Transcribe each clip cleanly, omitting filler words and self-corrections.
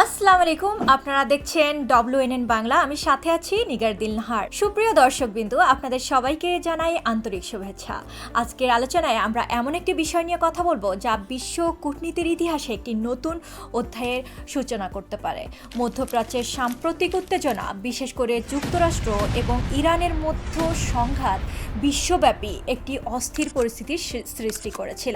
আসসালামু আলাইকুম, আপনারা দেখছেন WNN বাংলা। আমি সাথে আছি নিগার দিলনাহার। সুপ্রিয় দর্শকবৃন্দ, আপনাদের সবাইকে জানাই আন্তরিক শুভেচ্ছা। আজকের আলোচনায় আমরা এমন একটি বিষয় নিয়ে কথা বলবো যা বিশ্ব কূটনীতির ইতিহাসে একটি নতুন অধ্যায়ের সূচনা করতে পারে। মধ্যপ্রাচ্যের সাম্প্রতিক উত্তেজনা, বিশেষ করে যুক্তরাষ্ট্র এবং ইরানের মধ্যে সংঘাত বিশ্বব্যাপী একটি অস্থির পরিস্থিতির সৃষ্টি করেছিল।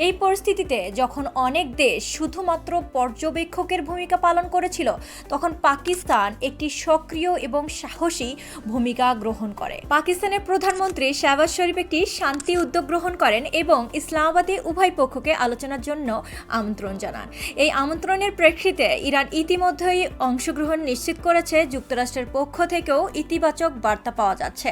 এই পরিস্থিতিতে যখন অনেক দেশ শুধুমাত্র পর্যবেক্ষকের ভূমিকা পালন করেছিল, তখন পাকিস্তান একটি সক্রিয় এবং সাহসী ভূমিকা গ্রহণ করে। পাকিস্তানের প্রধানমন্ত্রী শাহবাজ শরীফ একটি শান্তি উদ্যোগ গ্রহণ করেন এবং ইসলামাবাদে উভয় পক্ষকে আলোচনার জন্য আমন্ত্রণ জানান। এই আমন্ত্রণের প্রেক্ষিতে ইরান ইতিমধ্যেই অংশগ্রহণ নিশ্চিত করেছে। যুক্তরাষ্ট্রের পক্ষ থেকেও ইতিবাচক বার্তা পাওয়া যাচ্ছে,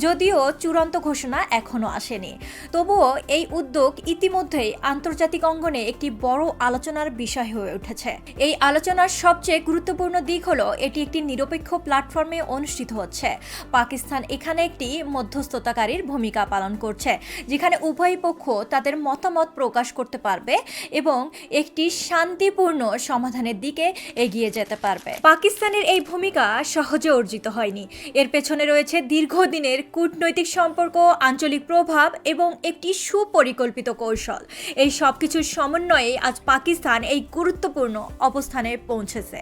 যদিও চূড়ান্ত ঘোষণা এখনও আসেনি। তবুও এই উদ্যোগ ইতিমধ্যেই আন্তর্জাতিক অঙ্গনে একটি বড় আলোচনার বিষয় হয়ে উঠেছে। এই আলোচনার সবচেয়ে গুরুত্বপূর্ণ দিক হলো এটি একটি নিরপেক্ষ প্ল্যাটফর্মে অনুষ্ঠিত হচ্ছে। পাকিস্তান এখানে একটি মধ্যস্থতাকারীর ভূমিকা পালন করছে, যেখানে উভয় পক্ষ তাদের মতামত প্রকাশ করতে পারবে এবং একটি শান্তিপূর্ণ সমাধানের দিকে এগিয়ে যেতে পারবে। পাকিস্তানের এই ভূমিকা সহজে অর্জিত হয়নি। এর পেছনে রয়েছে দীর্ঘদিনের কূটনৈতিক সম্পর্ক, আঞ্চলিক প্রভাব এবং একটি সুপরিকল্পিত কৌশল। এই সবকিছুর সমন্বয়ে আজ পাকিস্তান এই গুরুত্বপূর্ণ অবস্থানে পৌঁছেছে।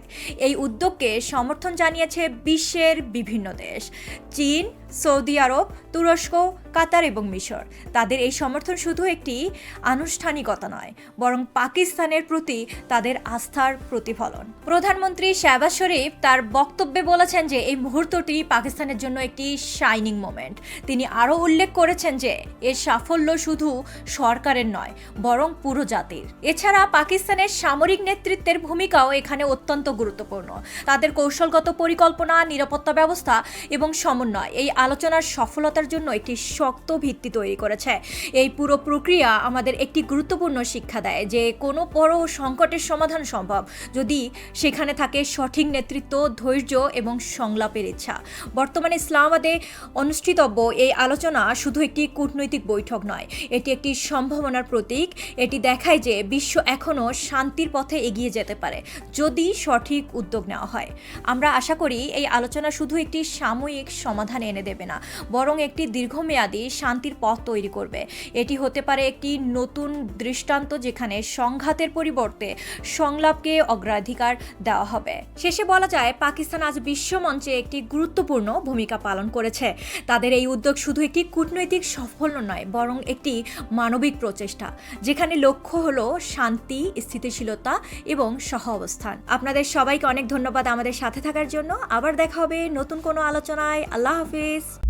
এই উদ্যোগকে সমর্থন জানিয়েছে বিশ্বের বিভিন্ন দেশ। চীন, সৌদি আরব, তুরস্ক, কাতার এবং মিশর। তাদের এই সমর্থন শুধু একটি আনুষ্ঠানিকতা নয়, বরং পাকিস্তানের প্রতি তাদের আস্থার প্রতিফলন। প্রধানমন্ত্রী শাহবাজ শরীফ তার বক্তব্যে বলেছেন যে এই মুহূর্তটি পাকিস্তানের জন্য একটি শাইনিং মোমেন্ট। তিনি আরও উল্লেখ করেছেন যে এর সাফল্য শুধু সরকারের নয়, বরং পুরো জাতির। এছাড়া পাকিস্তানের সামরিক নেতৃত্বের ভূমিকাও এখানে অত্যন্ত গুরুত্বপূর্ণ। তাদের কৌশলগত পরিকল্পনা, নিরাপত্তা ব্যবস্থা এবং সমন্বয় এই আলোচনার সফলতার জন্য একটি শক্ত ভিত্তি তৈরি করেছে। এই পুরো প্রক্রিয়া আমাদের একটি গুরুত্বপূর্ণ শিক্ষা দেয় যে কোনো বড় সংকটের সমাধান সম্ভব যদি সেখানে থাকে সঠিক নেতৃত্ব, ধৈর্য এবং সংলাপের ইচ্ছা। বর্তমানে ইসলামাবাদে অনুষ্ঠিতব্য এই আলোচনা শুধু একটি কূটনৈতিক বৈঠক নয়, এটি একটি সম্ভাবনার প্রতীক। এটি দেখায় যে বিশ্ব এখনও শান্তির পথে এগিয়ে যেতে পারে যদি সঠিক উদ্যোগ নেওয়া হয়। আমরা আশা করি এই আলোচনা শুধু একটি সাময়িক সমাধান এনে দেবে না, বরং একটি দীর্ঘমেয়াদী শান্তির পথ তৈরি করবে। এটি হতে পারে একটি নতুন দৃষ্টান্ত যেখানে সংঘাতের পরিবর্তে সংলাপকে অগ্রাধিকার দেওয়া হবে। শেষে বলা যায়, পাকিস্তান আজ বিশ্বমঞ্চে একটি গুরুত্বপূর্ণ ভূমিকা পালন করেছে। তাদের এই উদ্যোগ শুধু একটি কূটনৈতিক সাফল্য নয়, বরং একটি মানবিক প্রচেষ্টা, যেখানে লক্ষ্য হলো শান্তি, স্থিতিশীলতা এবং সহ অবস্থান। আপনাদের সবাইকে অনেক ধন্যবাদ আমাদের সাথে থাকার জন্য। আবার দেখা হবে নতুন কোনো আলোচনায়। আল্লাহ হাফিজ।